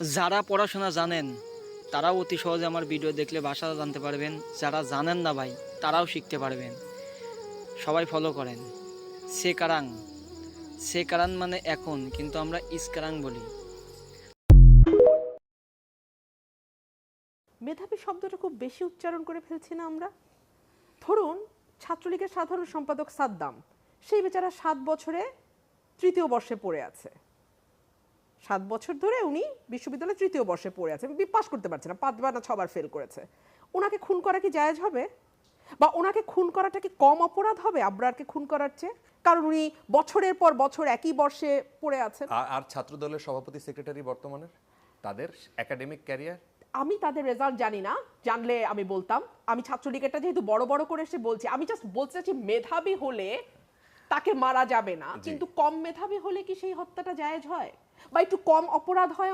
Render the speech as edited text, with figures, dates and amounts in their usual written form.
যারা পড়াশোনা জানেন তারাও অতি সহজে আমার ভিডিও দেখলে ভাষা জানতে পারবেন, যারা জানেন না ভাই তারাও শিখতে পারবেন। সবাই ফলো করেন। সেকারাং, সেকারাং মানে এখন, কিন্তু আমরা ইসকারাং বলি। মেধাবী শব্দটা খুব বেশি উচ্চারণ করে ফেলছি না আমরা? ধরুন ছাত্রলীগের সাধারণ সম্পাদক সাদ্দাম, সেই বেচারা 7 বছরে 3য় বর্ষে পড়ে আছে। 7 বছর ধরে উনি বিশ্ববিদ্যালয়ে 3য় বর্ষে পড়ে আছে, পাস করতে পারছে না, 5বার না 6বার ফেল করেছে। ওনাকে খুন করা কি জায়েজ হবে? বা ওনাকে খুন করাটা কি কম অপরাধ হবে আবরারকে খুন করার চেয়ে? কারণ উনি বছরের পর বছর একই বর্ষে পড়ে আছেন। আর ছাত্রদলের সভাপতি সেক্রেটারি বর্তমানে তাদের একাডেমিক ক্যারিয়ার, আমি তাদের রেজাল্ট জানি না, জানলে আমি বলতাম। আমি ছাত্রলীগেরটা যেহেতু বড় বড় করে এসে বলছি, আমি জাস্ট বলতে চাচ্ছি মেধাবী হলে তাকে মারা যাবে না, কিন্তু কম মেধাবী হলে কি সেই হত্যাটা জায়েজ হয়? বা একটু কম অপরাধ হয়?